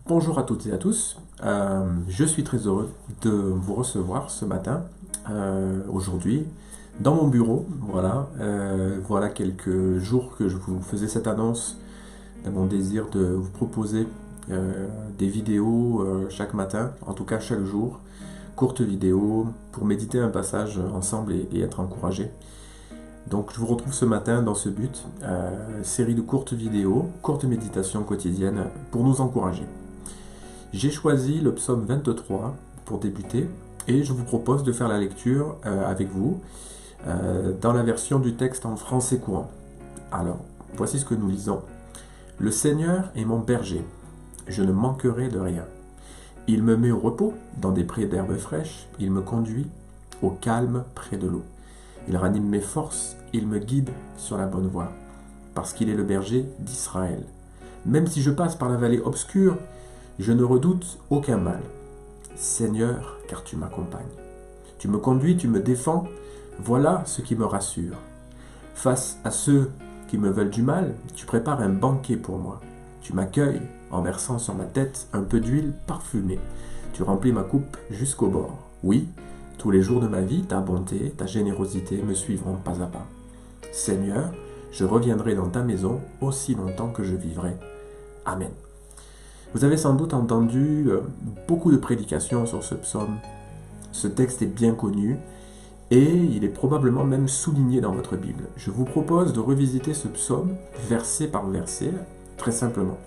Bonjour à toutes et à tous. Je suis très heureux de vous recevoir ce matin, aujourd'hui, dans mon bureau. Voilà quelques jours que je vous faisais cette annonce de mon désir de vous proposer des vidéos chaque matin, en tout cas chaque jour, courtes vidéos pour méditer un passage ensemble et être encouragé. Donc je vous retrouve ce matin dans ce but, série de courtes vidéos, courtes méditations quotidiennes pour nous encourager. J'ai choisi le psaume 23 pour débuter et je vous propose de faire la lecture avec vous dans la version du texte en français courant. Alors, voici ce que nous lisons. Le Seigneur est mon berger, je ne manquerai de rien. Il me met au repos dans des prés d'herbes fraîches, il me conduit au calme près de l'eau. Il ranime mes forces, il me guide sur la bonne voie, parce qu'il est le berger d'Israël. Même si je passe par la vallée obscure, je ne redoute aucun mal. Seigneur, car tu m'accompagnes. Tu me conduis, tu me défends, voilà ce qui me rassure. Face à ceux qui me veulent du mal, tu prépares un banquet pour moi. Tu m'accueilles en versant sur ma tête un peu d'huile parfumée. Tu remplis ma coupe jusqu'au bord. Oui, tous les jours de ma vie, ta bonté, ta générosité me suivront pas à pas. Seigneur, je reviendrai dans ta maison aussi longtemps que je vivrai. Amen. Vous avez sans doute entendu beaucoup de prédications sur ce psaume. Ce texte est bien connu et il est probablement même souligné dans votre Bible. Je vous propose de revisiter ce psaume verset par verset, très simplement.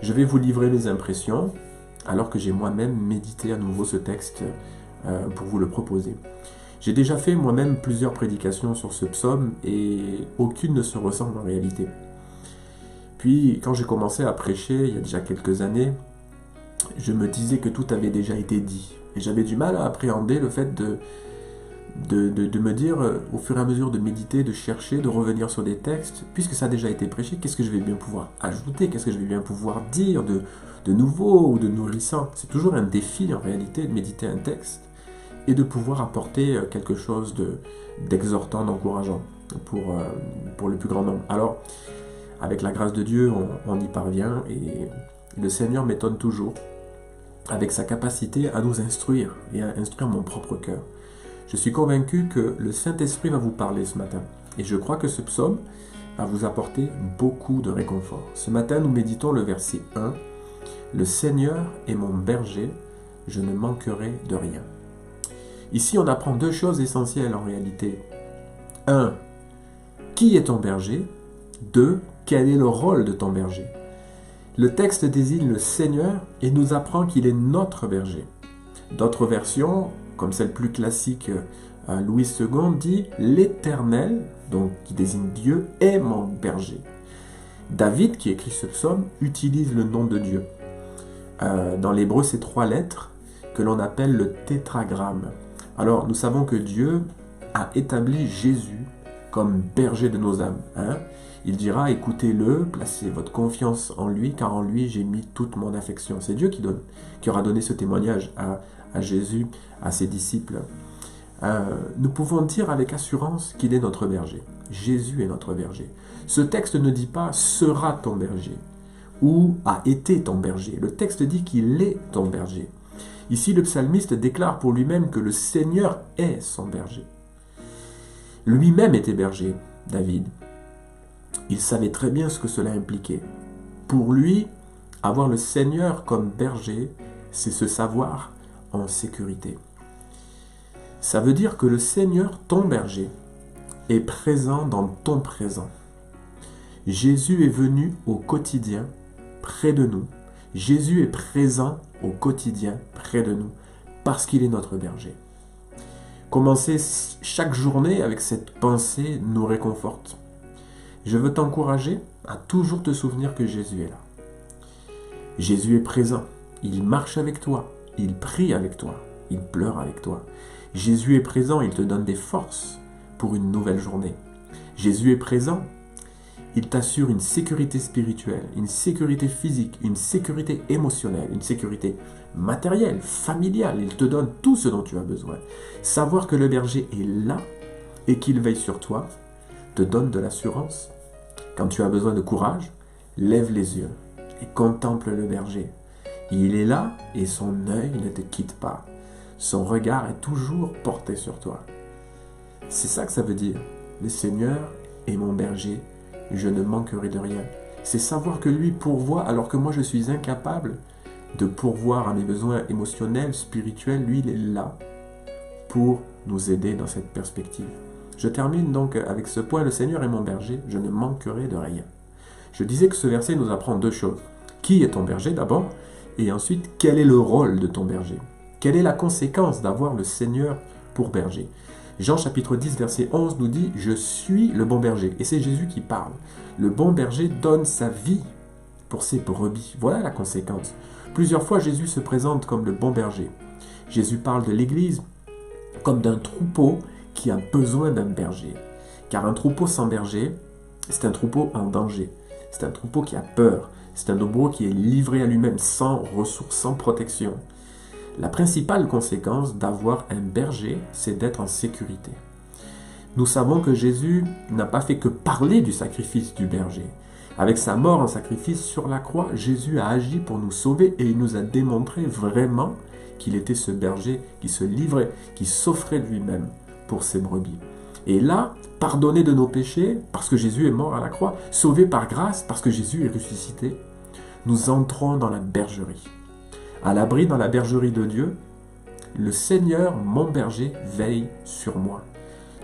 Je vais vous livrer mes impressions alors que j'ai moi-même médité à nouveau ce texte pour vous le proposer. J'ai déjà fait moi-même plusieurs prédications sur ce psaume et aucune ne se ressemble en réalité. Puis, quand j'ai commencé à prêcher, il y a déjà quelques années, je me disais que tout avait déjà été dit. Et j'avais du mal à appréhender le fait de me dire, au fur et à mesure de méditer, de chercher, de revenir sur des textes, puisque ça a déjà été prêché, qu'est-ce que je vais bien pouvoir ajouter, qu'est-ce que je vais bien pouvoir dire de nouveau ou de nourrissant. C'est toujours un défi en réalité de méditer un texte et de pouvoir apporter quelque chose d'exhortant, d'encourageant pour le plus grand nombre. Alors, avec la grâce de Dieu, on y parvient et le Seigneur m'étonne toujours avec sa capacité à nous instruire et à instruire mon propre cœur. Je suis convaincu que le Saint-Esprit va vous parler ce matin et je crois que ce psaume va vous apporter beaucoup de réconfort. Ce matin, nous méditons le verset 1. Le Seigneur est mon berger, je ne manquerai de rien. Ici, on apprend deux choses essentielles en réalité. 1. Qui est ton berger ? 2. Quel est le rôle de ton berger ? Le texte désigne le Seigneur et nous apprend qu'il est notre berger. D'autres versions, comme celle plus classique, Louis II, dit « l'Éternel », donc qui désigne Dieu, est mon berger. David, qui écrit ce psaume, utilise le nom de Dieu. Dans l'hébreu, c'est 3 lettres que l'on appelle le tétragramme. Alors, nous savons que Dieu a établi Jésus comme berger de nos âmes. Il dira, écoutez-le, placez votre confiance en lui, car en lui j'ai mis toute mon affection. C'est Dieu qui aura donné ce témoignage à Jésus, à ses disciples. Nous pouvons dire avec assurance qu'il est notre berger. Jésus est notre berger. Ce texte ne dit pas « sera ton berger » ou « a été ton berger ». Le texte dit qu'il est ton berger. Ici, le psalmiste déclare pour lui-même que le Seigneur est son berger. Lui-même était berger, David. Il savait très bien ce que cela impliquait. Pour lui, avoir le Seigneur comme berger, c'est se savoir en sécurité. Ça veut dire que le Seigneur, ton berger, est présent dans ton présent. Jésus est venu au quotidien près de nous. Jésus est présent au quotidien près de nous parce qu'il est notre berger. Commencer chaque journée avec cette pensée nous réconforte. Je veux t'encourager à toujours te souvenir que Jésus est là. Jésus est présent, il marche avec toi, il prie avec toi, il pleure avec toi. Jésus est présent, il te donne des forces pour une nouvelle journée. Jésus est présent, il t'assure une sécurité spirituelle, une sécurité physique, une sécurité émotionnelle, une sécurité matérielle, familiale. Il te donne tout ce dont tu as besoin. Savoir que le berger est là et qu'il veille sur toi te donne de l'assurance. Quand tu as besoin de courage, lève les yeux et contemple le berger. Il est là et son œil ne te quitte pas. Son regard est toujours porté sur toi. C'est ça que ça veut dire. Le Seigneur est mon berger, je ne manquerai de rien. C'est savoir que lui pourvoit alors que moi je suis incapable de pourvoir à mes besoins émotionnels, spirituels. Lui, il est là pour nous aider dans cette perspective. Je termine donc avec ce point. Le Seigneur est mon berger, je ne manquerai de rien. Je disais que ce verset nous apprend deux choses. Qui est ton berger d'abord? Et ensuite, quel est le rôle de ton berger? Quelle est la conséquence d'avoir le Seigneur pour berger? Jean chapitre 10 verset 11 nous dit « Je suis le bon berger ». Et c'est Jésus qui parle. Le bon berger donne sa vie pour ses brebis. Voilà la conséquence. Plusieurs fois, Jésus se présente comme le bon berger. Jésus parle de l'Église comme d'un troupeau qui a besoin d'un berger. Car un troupeau sans berger, c'est un troupeau en danger. C'est un troupeau qui a peur. C'est un troupeau qui est livré à lui-même, sans ressources, sans protection. La principale conséquence d'avoir un berger, c'est d'être en sécurité. Nous savons que Jésus n'a pas fait que parler du sacrifice du berger. Avec sa mort en sacrifice sur la croix, Jésus a agi pour nous sauver et il nous a démontré vraiment qu'il était ce berger qui se livrait, qui s'offrait lui-même pour ses brebis. Et là, pardonné de nos péchés parce que Jésus est mort à la croix, sauvé par grâce parce que Jésus est ressuscité, nous entrons dans la bergerie. À l'abri dans la bergerie de Dieu, le Seigneur, mon berger, veille sur moi.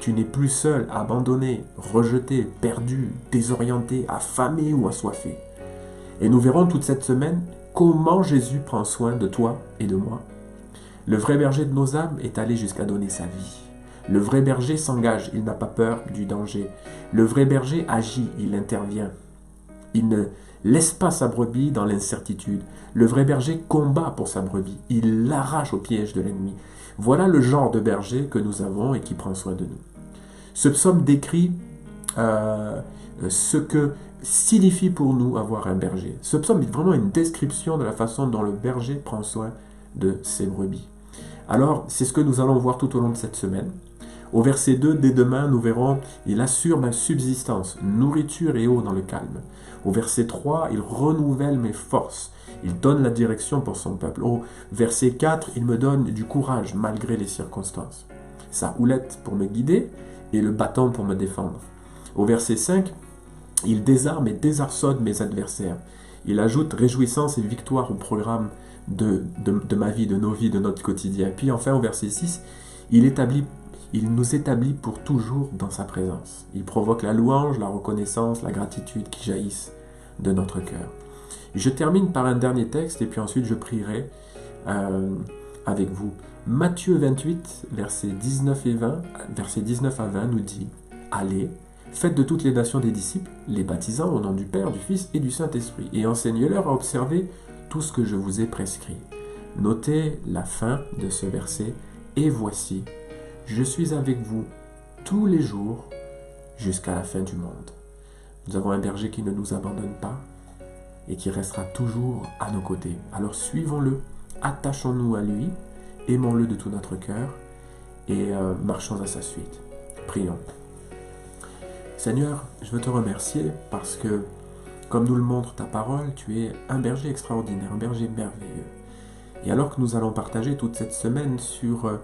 Tu n'es plus seul, abandonné, rejeté, perdu, désorienté, affamé ou assoiffé. Et nous verrons toute cette semaine comment Jésus prend soin de toi et de moi. Le vrai berger de nos âmes est allé jusqu'à donner sa vie. Le vrai berger s'engage, il n'a pas peur du danger. Le vrai berger agit, il intervient. Il ne laisse pas sa brebis dans l'incertitude. Le vrai berger combat pour sa brebis. Il l'arrache au piège de l'ennemi. Voilà le genre de berger que nous avons et qui prend soin de nous. Ce psaume décrit ce que signifie pour nous avoir un berger. Ce psaume est vraiment une description de la façon dont le berger prend soin de ses brebis. Alors, c'est ce que nous allons voir tout au long de cette semaine. Au verset 2, dès demain, nous verrons, il assure ma subsistance, nourriture et eau dans le calme. Au verset 3, il renouvelle mes forces, il donne la direction pour son peuple. Au verset 4, il me donne du courage malgré les circonstances. Sa houlette pour me guider et le bâton pour me défendre. Au verset 5, il désarme et désarçonne mes adversaires. Il ajoute réjouissance et victoire au programme de ma vie, de nos vies, de notre quotidien. Puis enfin, au verset 6, il nous établit pour toujours dans sa présence. Il provoque la louange, la reconnaissance, la gratitude qui jaillissent de notre cœur. Je termine par un dernier texte et puis ensuite je prierai avec vous. Matthieu 28, versets 19 à 20 nous dit « Allez, faites de toutes les nations des disciples, les baptisant au nom du Père, du Fils et du Saint-Esprit, et enseignez-leur à observer tout ce que je vous ai prescrit. » Notez la fin de ce verset « Et voici, je suis avec vous tous les jours jusqu'à la fin du monde. » Nous avons un berger qui ne nous abandonne pas et qui restera toujours à nos côtés. Alors suivons-le, attachons-nous à lui, aimons-le de tout notre cœur et marchons à sa suite. Prions. Seigneur, je veux te remercier parce que, comme nous le montre ta parole, tu es un berger extraordinaire, un berger merveilleux. Et alors que nous allons partager toute cette semaine sur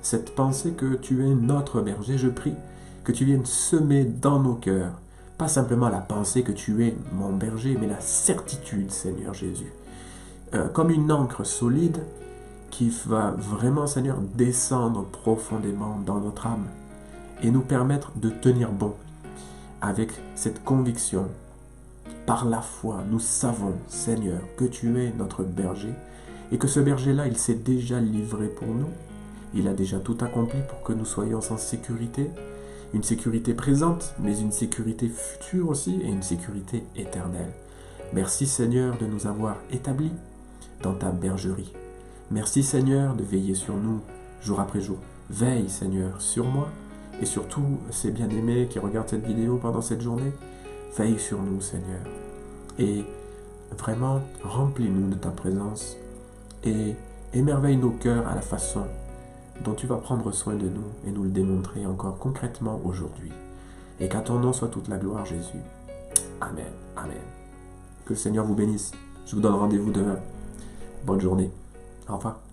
cette pensée que tu es notre berger, je prie que tu viennes semer dans nos cœurs, pas simplement la pensée que tu es mon berger, mais la certitude, Seigneur Jésus, comme une encre solide qui va vraiment, Seigneur, descendre profondément dans notre âme et nous permettre de tenir bon avec cette conviction. Par la foi, nous savons, Seigneur, que tu es notre berger et que ce berger-là, il s'est déjà livré pour nous. Il a déjà tout accompli pour que nous soyons en sécurité, une sécurité présente, mais une sécurité future aussi et une sécurité éternelle. Merci Seigneur de nous avoir établis dans ta bergerie. Merci Seigneur de veiller sur nous jour après jour. Veille Seigneur sur moi et sur tous ces bien-aimés qui regardent cette vidéo pendant cette journée. Veille sur nous Seigneur et vraiment remplis-nous de ta présence et émerveille nos cœurs à la façon dont tu vas prendre soin de nous et nous le démontrer encore concrètement aujourd'hui. Et qu'à ton nom soit toute la gloire, Jésus. Amen. Amen. Que le Seigneur vous bénisse. Je vous donne rendez-vous demain. Bonne journée. Au revoir.